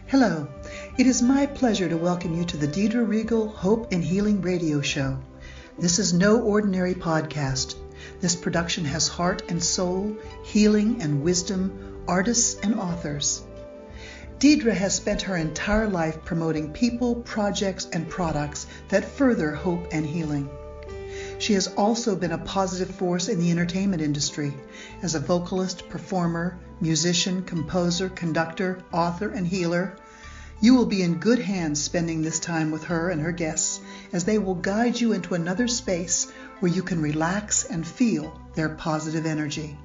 Hello, it is my pleasure to welcome you to the Deidre Reigel Hope and Healing Radio Show. This is no ordinary podcast. This production has heart and soul, healing and wisdom, artists and authors. Deidre has spent her entire life promoting people, projects, and products that further hope and healing. She has also been a positive force in the entertainment industry as a vocalist, performer, musician, composer, conductor, author, and healer. You will be in good hands spending this time with her and her guests as they will guide you into another space where you can relax and feel their positive energy.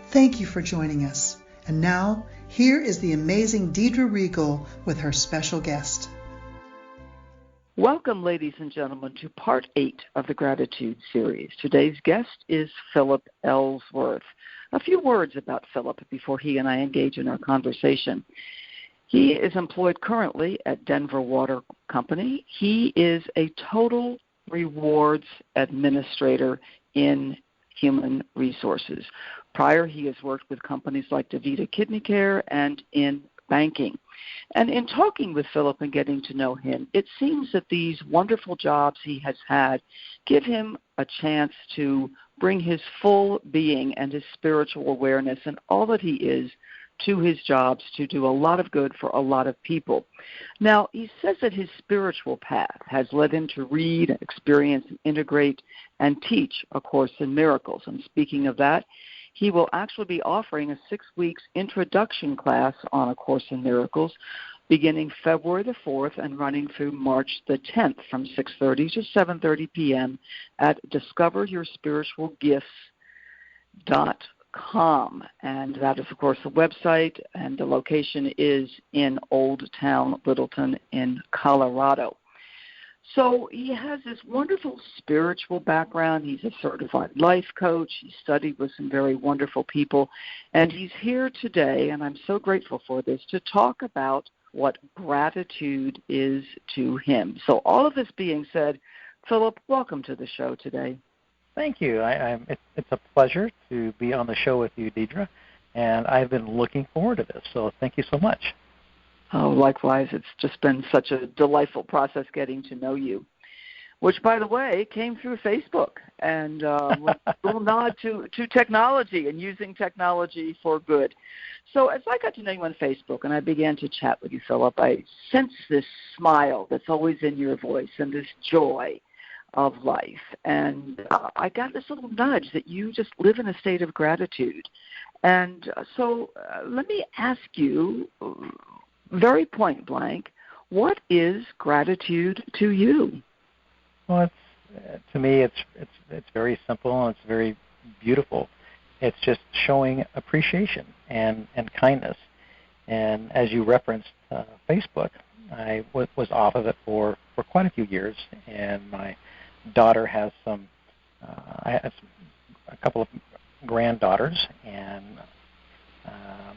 Thank you for joining us. And now, here is the amazing Deidre Reigel with her special guest. Welcome, ladies and gentlemen, to Part 8 of the Grattitude series. Today's guest is Phillip Ellsworth. A few words about Phillip before he and I engage in our conversation. He is employed currently at Denver Water Company. He is a total rewards administrator in human resources. Prior, he has worked with companies like DaVita Kidney Care and in banking. And in talking with Phillip and getting to know him, it seems that these wonderful jobs he has had give him a chance to bring his full being and his spiritual awareness and all that he is to his jobs to do a lot of good for a lot of people. Now, he says that his spiritual path has led him to read, experience, integrate, and teach A Course in Miracles. And speaking of that, he will actually be offering a 6-week introduction class on A Course in Miracles beginning February the 4th and running through March the 10th from 6:30 to 7:30 p.m. at discoveryourspiritualgifts.com. And that is, of course, the website, and the location is in Old Town, Littleton in Colorado. So he has this wonderful spiritual background. He's a certified life coach. He studied with some very wonderful people. And he's here today, and I'm so grateful for this, to talk about what gratitude is to him. So all of this being said, Phillip, welcome to the show today. Thank you. It's a pleasure to be on the show with you, Deidre, and I've been looking forward to this, so thank you so much. Oh, likewise. It's just been such a delightful process getting to know you, which, by the way, came through Facebook, and a little nod to technology and using technology for good. So as I got to know you on Facebook and I began to chat with you, Phillip, I sensed this smile that's always in your voice and this joy of life. And I got this little nudge that you just live in a state of gratitude. And so let me ask you, very point blank, what is gratitude to you? Well, to me, it's very simple and it's very beautiful. It's just showing appreciation and kindness. And as you referenced Facebook, I was off of it for quite a few years, and my daughter has I have a couple of granddaughters, and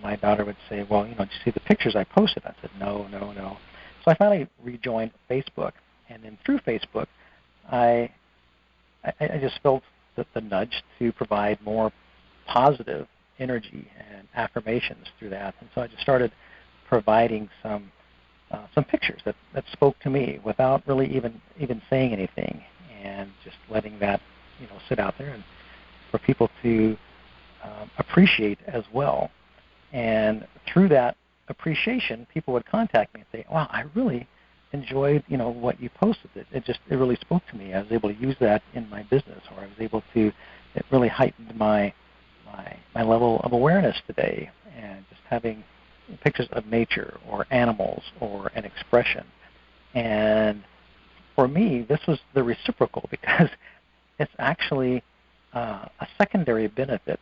my daughter would say, well, did you see the pictures I posted? I said, no. So I finally rejoined Facebook, and then through Facebook, I just felt the nudge to provide more positive energy and affirmations through that. And so I just started providing some pictures that spoke to me without really even saying anything, and just letting that sit out there and for people to appreciate as well. And through that appreciation, people would contact me and say, wow, I really enjoyed what you posted. It really spoke to me. I was able to use that in my business, or I was able to, it really heightened my level of awareness today, and just having pictures of nature or animals or an expression. And for me, this was the reciprocal, because it's actually a secondary benefit,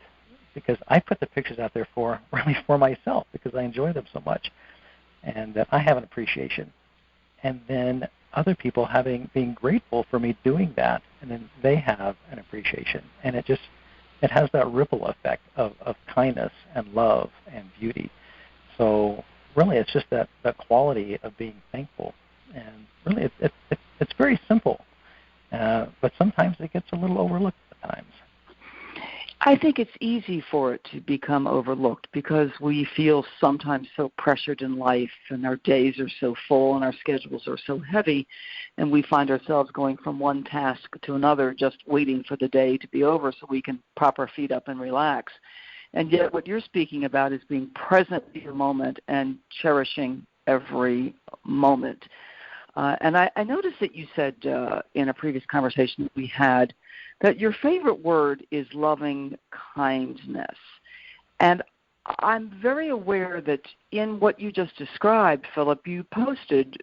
because I put the pictures out there for myself, because I enjoy them so much, and that I have an appreciation. And then other people being grateful for me doing that, and then they have an appreciation. And it has that ripple effect of kindness and love and beauty. So really it's just that quality of being thankful. And really it's very simple, but sometimes it gets a little overlooked at times. I think it's easy for it to become overlooked because we feel sometimes so pressured in life and our days are so full and our schedules are so heavy, and we find ourselves going from one task to another just waiting for the day to be over so we can prop our feet up and relax. And yet what you're speaking about is being present in the moment and cherishing every moment. And I noticed that you said in a previous conversation that we had that your favorite word is loving kindness. And I'm very aware that in what you just described, Phillip, you posted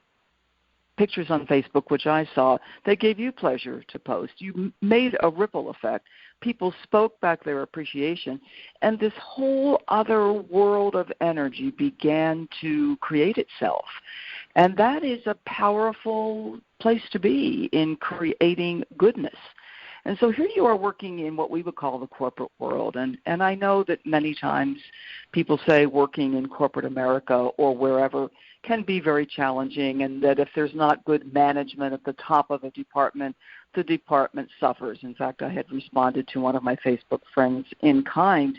pictures on Facebook, which I saw, that gave you pleasure to post. You made a ripple effect. People spoke back their appreciation, and this whole other world of energy began to create itself. And that is a powerful place to be in creating goodness. And so here you are working in what we would call the corporate world. And I know that many times people say working in corporate America or wherever can be very challenging, and that if there's not good management at the top of a department, the department suffers. In fact, I had responded to one of my Facebook friends in kind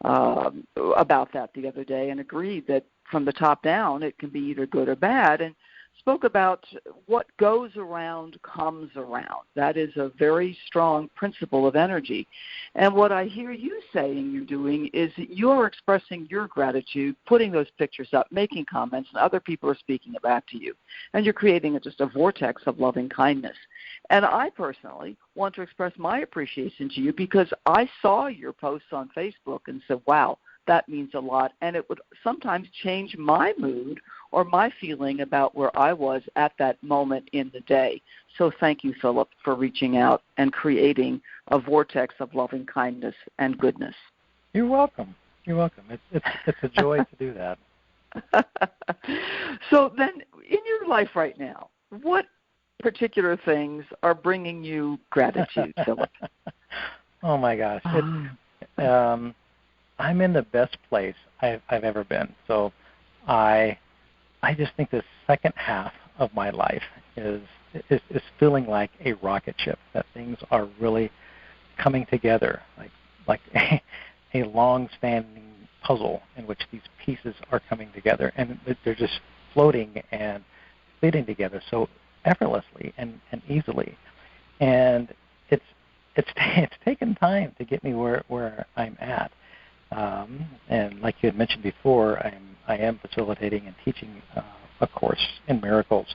about that the other day and agreed that from the top down it can be either good or bad, and spoke about what goes around comes around. That is a very strong principle of energy. And what I hear you saying you're doing is that you're expressing your gratitude, putting those pictures up, making comments, and other people are speaking it back to you. And you're creating just a vortex of loving kindness. And I personally want to express my appreciation to you because I saw your posts on Facebook and said, wow, that means a lot. And it would sometimes change my mood or my feeling about where I was at that moment in the day. So thank you, Phillip, for reaching out and creating a vortex of loving kindness and goodness. You're welcome. You're welcome. It's a joy to do that. So then, in your life right now, what particular things are bringing you gratitude, Phillip? Oh, my gosh. I'm in the best place I've ever been. So I just think the second half of my life is feeling like a rocket ship, that things are really coming together, like a long-standing puzzle in which these pieces are coming together, and they're just floating and fitting together so effortlessly and easily. And it's taken time to get me where I'm at. And like you had mentioned before, I am facilitating and teaching a course in miracles,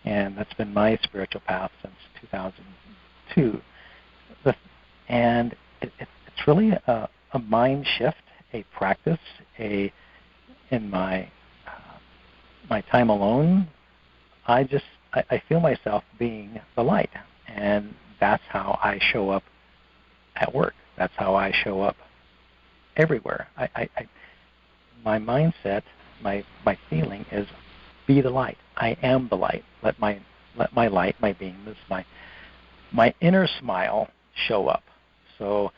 and that's been my spiritual path since 2002. And it's really a mind shift, a practice, in my time alone. I feel myself being the light, and that's how I show up at work. That's how I show up everywhere. My mindset, my feeling is, be the light. I am the light. Let my light, my beingness, my inner smile show up. So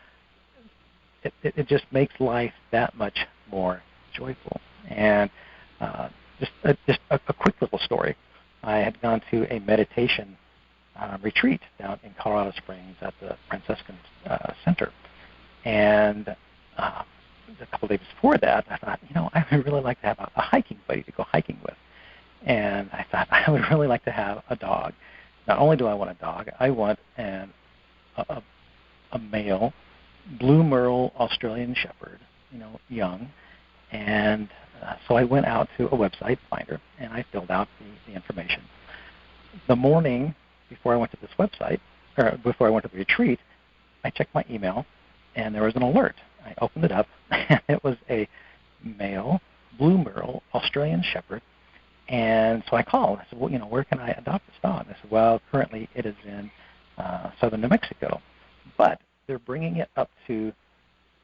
it just makes life that much more joyful. And just a quick little story. I had gone to a meditation retreat down in Colorado Springs at the Franciscan Center, and a couple of days before that, I thought, I would really like to have a hiking buddy to go hiking with. And I thought, I would really like to have a dog. Not only do I want a dog, I want a male blue merle Australian Shepherd, young. And so I went out to a website finder, and I filled out the information. The morning before I went to this website, or before I went to the retreat, I checked my email, and there was an alert. I opened it up, and it was a male blue merle Australian Shepherd. And so I called. I said, well, where can I adopt this dog? They said, well, currently it is in southern New Mexico, but they're bringing it up to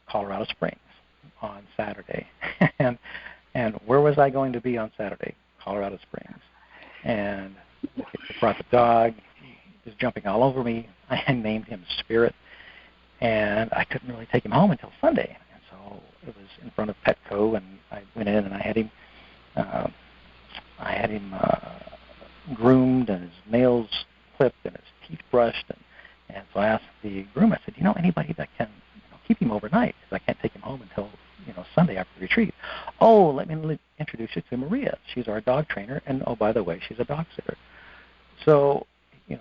Colorado Springs on Saturday. and where was I going to be on Saturday? Colorado Springs. And I brought the dog. He was jumping all over me. I named him Spirit. And I couldn't really take him home until Sunday. And so it was in front of Petco, and I went in and I had him groomed and his nails clipped and his teeth brushed. And so I asked the groom, I said, anybody that can keep him overnight? oh, let me introduce you to Maria. She's our dog trainer, and oh, by the way, she's a dog sitter. So,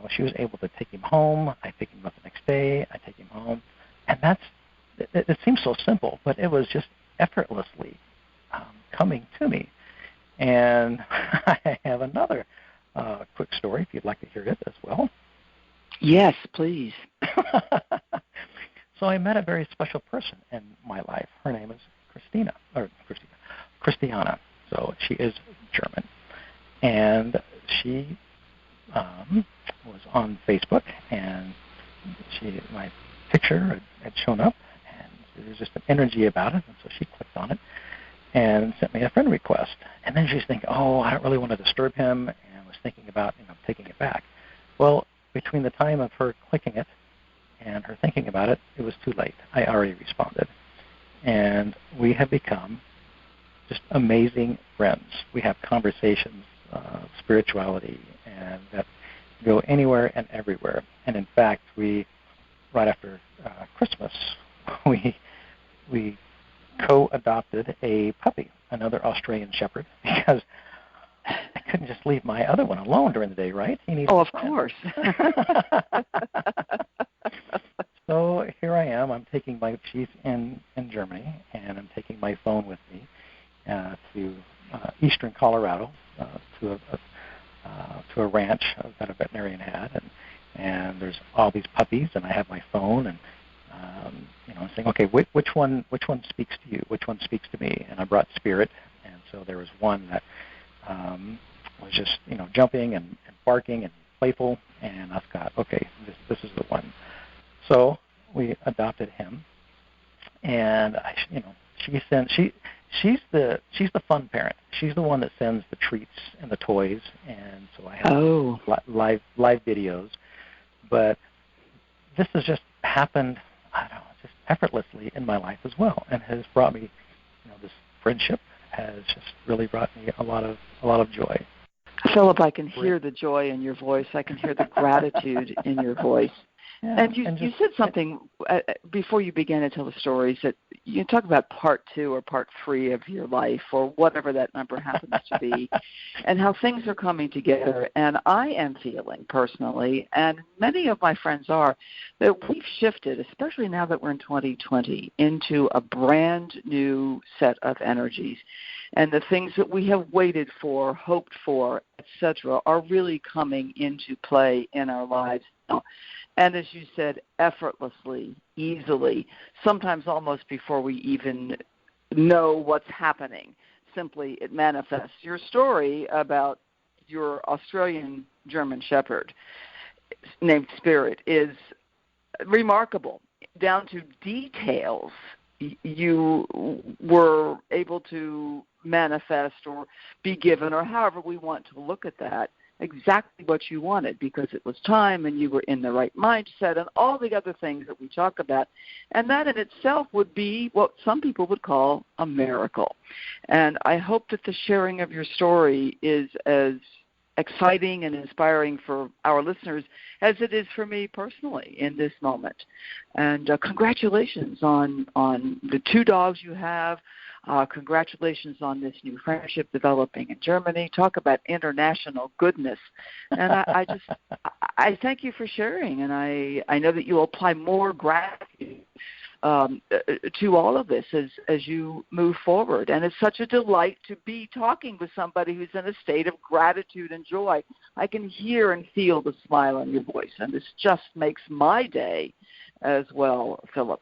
she was able to take him home. I pick him up the next day. I take him home. And it seems so simple, but it was just effortlessly coming to me. And I have another quick story, if you'd like to hear it as well. Yes, please. So I met a very special person in my life. Her name is Christiana. So she is German. And she was on Facebook, and my picture had shown up, and there was just an energy about it, and so she clicked on it and sent me a friend request. And then she's thinking, oh, I don't really want to disturb him, and was thinking about taking it back. Well, between the time of her clicking it and her thinking about it, it was too late. I already responded. And we have become just amazing friends. We have conversations, spirituality, and that go anywhere and everywhere. And in fact, right after Christmas, we co-adopted a puppy, another Australian Shepherd, because I couldn't just leave my other one alone during the day, right? He needs of course. So here I am. She's in Germany, and I'm taking my phone with me to eastern Colorado, to a ranch that a veterinarian had, and there's all these puppies, and I have my phone, and I'm saying, okay, which one speaks to you? Which one speaks to me? And I brought Spirit, and so there was one that was just jumping and barking and playful, and I thought, okay, this is the one. So we adopted him, and she's the fun parent. She's the one that sends the treats and the toys, and so I have live videos. But this has just happened, I don't know, just effortlessly in my life as well, and has brought me, this friendship has just really brought me a lot of joy. Phillip, I can hear the joy in your voice. I can hear the gratitude in your voice. Yeah, and you said something before you began to tell the stories that you talk about part 2 or part 3 of your life, or whatever that number happens to be, and how things are coming together. And I am feeling personally, and many of my friends are, that we've shifted, especially now that we're in 2020, into a brand new set of energies. And the things that we have waited for, hoped for, etc., are really coming into play in our lives now. And as you said, effortlessly, easily, sometimes almost before we even know what's happening. Simply it manifests. Your story about your Australian German Shepherd named Spirit is remarkable, down to details you were able to manifest or be given, or however we want to look at that, exactly what you wanted, because it was time and you were in the right mindset and all the other things that we talk about. And that in itself would be what some people would call a miracle. And I hope that the sharing of your story is as exciting and inspiring for our listeners as it is for me personally in this moment. And congratulations on the 2 dogs you have. Congratulations on this new friendship developing in Germany. Talk about international goodness. And I thank you for sharing, and I know that you'll apply more gratitude to all of this as you move forward. And it's such a delight to be talking with somebody who's in a state of gratitude and joy. I can hear and feel the smile in your voice, and this just makes my day as well, Phillip.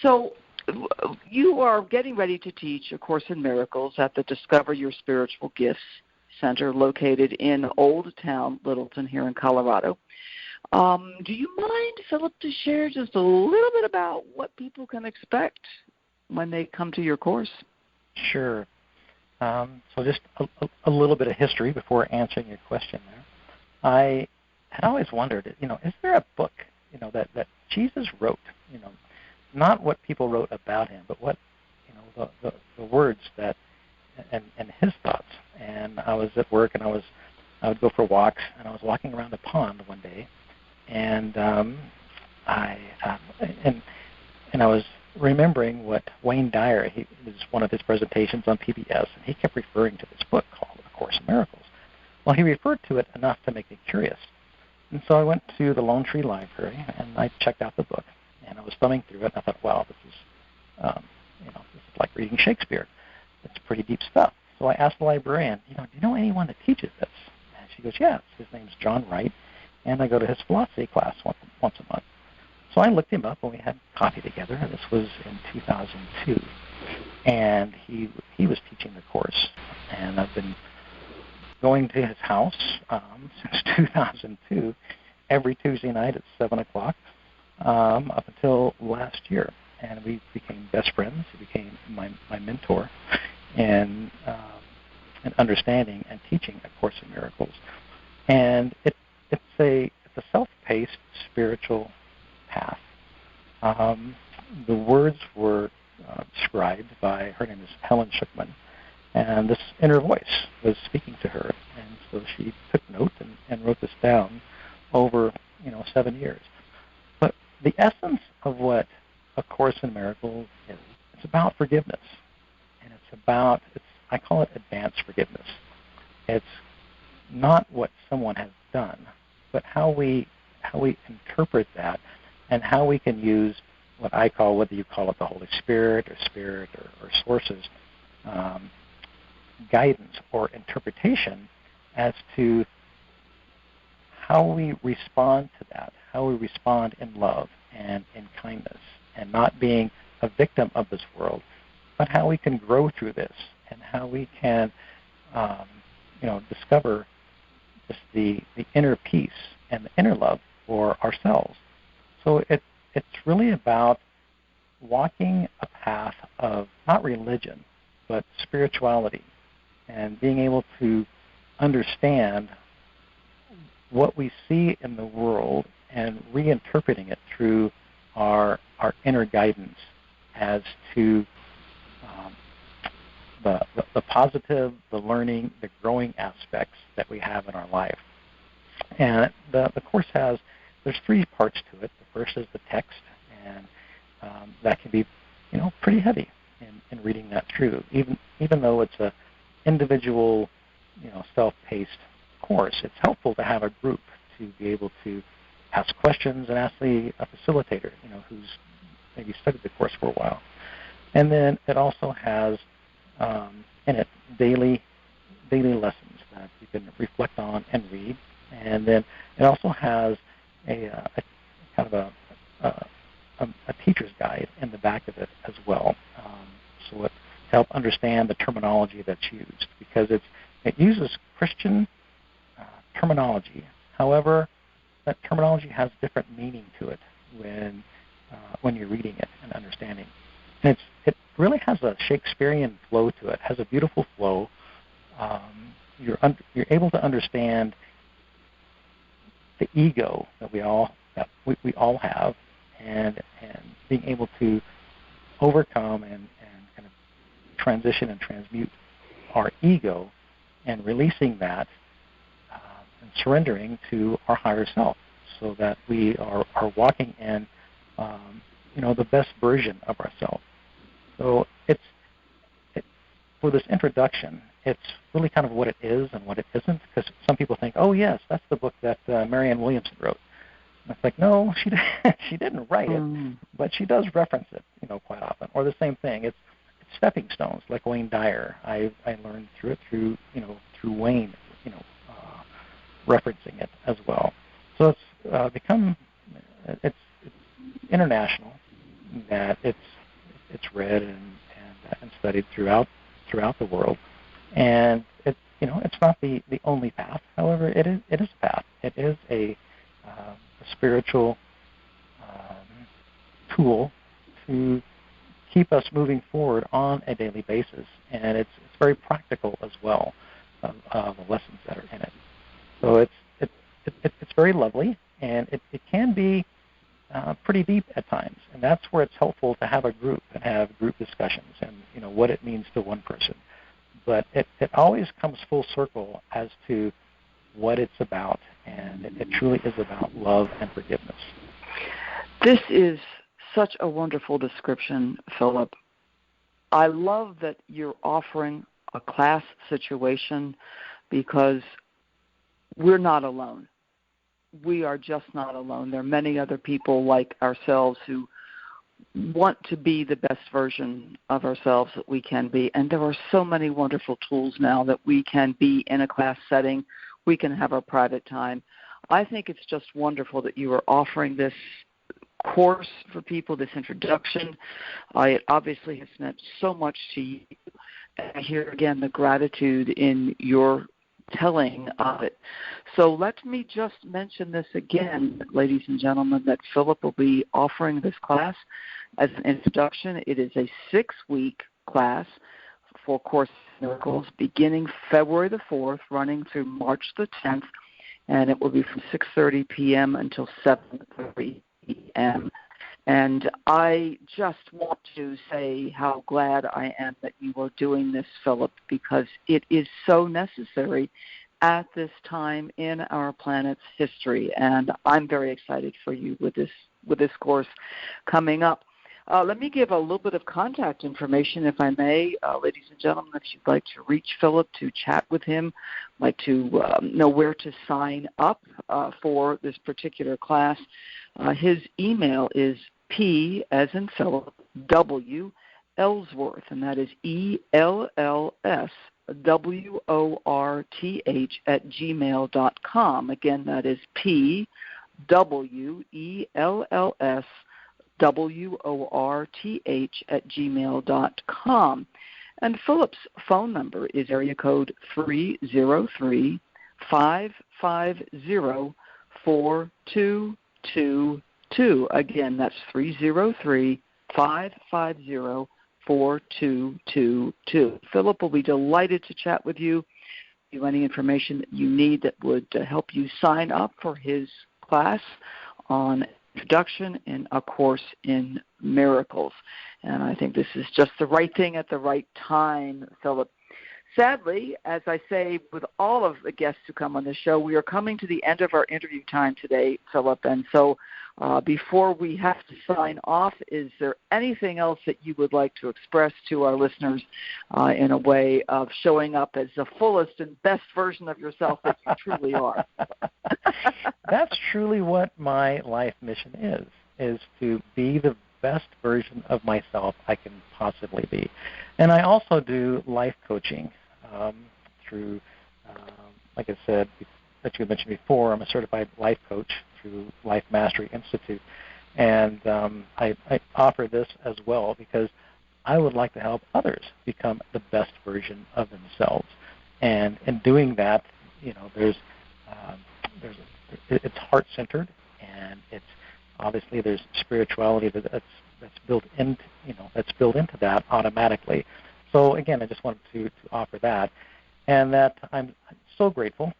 So you are getting ready to teach A Course in Miracles at the Discover Your Spiritual Gifts Center located in Old Town, Littleton, here in Colorado. Do you mind, Phillip, to share just a little bit about what people can expect when they come to your course? Sure. So just a little bit of history before answering your question there. I had always wondered, is there a book, that Jesus wrote, not what people wrote about him, but what, the words that, and his thoughts. And I was at work, and I would go for walks, and I was walking around a pond one day, and I was remembering what Wayne Dyer, it was one of his presentations on PBS, and he kept referring to this book called A Course in Miracles. Well, he referred to it enough to make me curious. And so I went to the Lone Tree Library, and I checked out the book, and I was thumbing through it, and I thought, wow, this is like reading Shakespeare. It's pretty deep stuff. So I asked the librarian, do you know anyone that teaches this? And she goes, yes, his name's John Wright, and I go to his philosophy class once a month. So I looked him up, and we had coffee together, and this was in 2002. And he was teaching the course, and I've been going to his house since 2002, every Tuesday night at 7 o'clock up until last year. And we became best friends. He became my mentor in understanding and teaching A Course in Miracles. And it's a self-paced spiritual path. The words were described by, her name is Helen Schuckman, and this inner voice was speaking to her. And so she took note and wrote this down over 7 years. But the essence of what A Course in Miracles is, it's about forgiveness. And I call it advanced forgiveness. It's not what someone has done, but how we interpret that, and how we can use what I call, whether you call it the Holy Spirit or sources, guidance or interpretation as to how we respond to that, how we respond in love and in kindness, and not being a victim of this world, but how we can grow through this, and how we can, discover just the inner peace and the inner love for ourselves. So it's really about walking a path of not religion, but spirituality, and being able to understand what we see in the world and reinterpreting it through our inner guidance as to the positive, the learning, the growing aspects that we have in our life. And the Course there's 3 parts to it. The first is the text, and that can be, pretty heavy in reading that through. Even though it's a individual, self-paced course, it's helpful to have a group to be able to ask questions and ask a facilitator, who's maybe studied the course for a while. And then it also has in it daily lessons that you can reflect on and read. And then it also has a kind of a teacher's guide in the back of it as well, so it helps understand the terminology that's used, because it uses Christian terminology. However, that terminology has different meaning to it when you're reading it and understanding. And it really has a Shakespearean flow to it. Has a beautiful flow. You're able to understand the ego that we all have, and being able to overcome and kind of transition and transmute our ego, and releasing that and surrendering to our higher self, so that we are walking in the best version of ourselves. So for this introduction, it's really kind of what it is and what it isn't, because some people think, oh yes, that's the book that Marianne Williamson wrote. And it's like, no, she didn't write it, but she does reference it, quite often. Or the same thing, it's stepping stones, like Wayne Dyer. I learned through Wayne, referencing it as well. So it's become it's international, that it's read and studied throughout the world, and it's not the only path. However, it is a path. It is a spiritual tool to keep us moving forward on a daily basis, and it's very practical as well, the lessons that are in it. So it's very lovely, and it can be pretty deep at times, and that's where it's helpful to have a group and have group discussions, and what it means to one person. But it always comes full circle as to what it's about, and it truly is about love and forgiveness. This is such a wonderful description, Phillip. I love that you're offering a class situation because we're not alone. We are just not alone. There are many other people like ourselves who want to be the best version of ourselves that we can be. And there are so many wonderful tools now that we can be in a class setting. We can have our private time. I think it's just wonderful that you are offering this course for people, this introduction. It obviously has meant so much to you. And I hear again the gratitude in your telling of it. So let me just mention this again, ladies and gentlemen, that Phillip will be offering this class as an introduction. It is a 6-week class for Course in Miracles beginning February the 4th, running through March the 10th, and it will be from 6:30 p.m. until 7:30 p.m. And I just want to say how glad I am that you are doing this, Phillip, because it is so necessary at this time in our planet's history. And I'm very excited for you with this course coming up. Let me give a little bit of contact information, if I may. Ladies and gentlemen, if you'd like to reach Phillip, to chat with him, like to know where to sign up for this particular class, his email is P, as in Phillip, W, Ellsworth, and that is ELLSWORTH @gmail.com. Again, that is P, W, ELLSWORTH @gmail.com. And Phillip's phone number is area code 303-550-4222. Again, that's 303-550-4222. Phillip will be delighted to chat with you. Any information that you need that would help you sign up for his class on Introduction in A Course in Miracles. And I think this is just the right thing at the right time, Phillip. Sadly, as I say with all of the guests who come on the show, we are coming to the end of our interview time today, Phillip. And so before we have to sign off, is there anything else that you would like to express to our listeners in a way of showing up as the fullest and best version of yourself that you truly are? That's truly what my life mission is to be the best version of myself I can possibly be. And I also do life coaching through, like I said, that you mentioned before, I'm a certified life coach through Life Mastery Institute. And I offer this as well because I would like to help others become the best version of themselves. And in doing that, it's heart-centered, and it's obviously there's spirituality that's built into that automatically. So again, I just wanted to offer that, and that I'm so grateful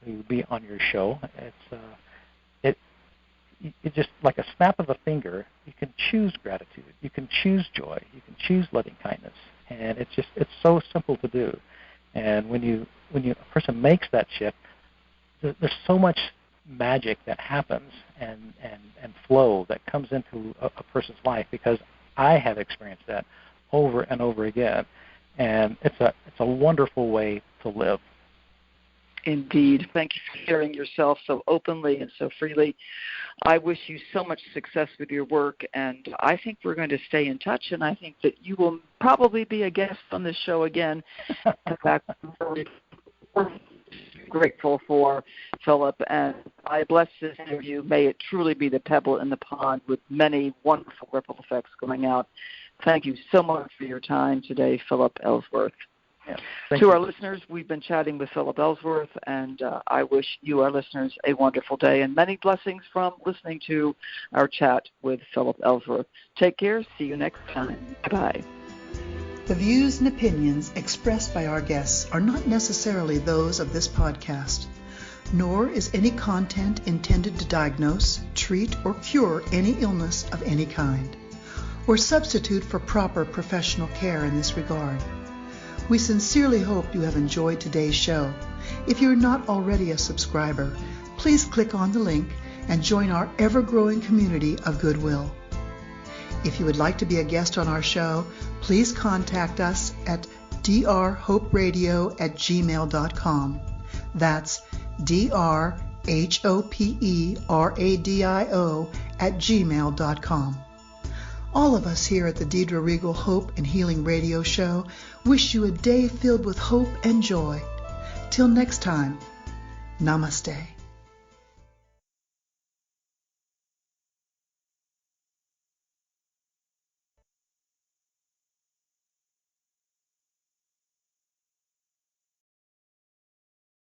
to be on your show. It's just like a snap of a finger. You can choose gratitude, you can choose joy, you can choose loving kindness, and it's so simple to do. And when a person makes that shift, there's so much magic that happens and flow that comes into a person's life, because I have experienced that over and over again, and it's a wonderful way to live. Indeed. Thank you for sharing yourself so openly and so freely. I wish you so much success with your work, and I think we're going to stay in touch, and I think that you will probably be a guest on this show again. In fact, we're grateful for Phillip, and I bless this interview. May it truly be the pebble in the pond with many wonderful ripple effects going out. Thank you so much for your time today, Phillip Ellsworth. Yeah, to our listeners, we've been chatting with Phillip Ellsworth, and I wish you, our listeners, a wonderful day and many blessings from listening to our chat with Phillip Ellsworth. Take care. See you next time. Bye. The views and opinions expressed by our guests are not necessarily those of this podcast, nor is any content intended to diagnose, treat, or cure any illness of any kind, or substitute for proper professional care in this regard. We sincerely hope you have enjoyed today's show. If you're not already a subscriber, please click on the link and join our ever-growing community of goodwill. If you would like to be a guest on our show, please contact us at drhoperadio@gmail.com. That's drhoperadio@gmail.com. All of us here at the Deidre Reigel Hope and Healing Radio Show wish you a day filled with hope and joy. Till next time, namaste.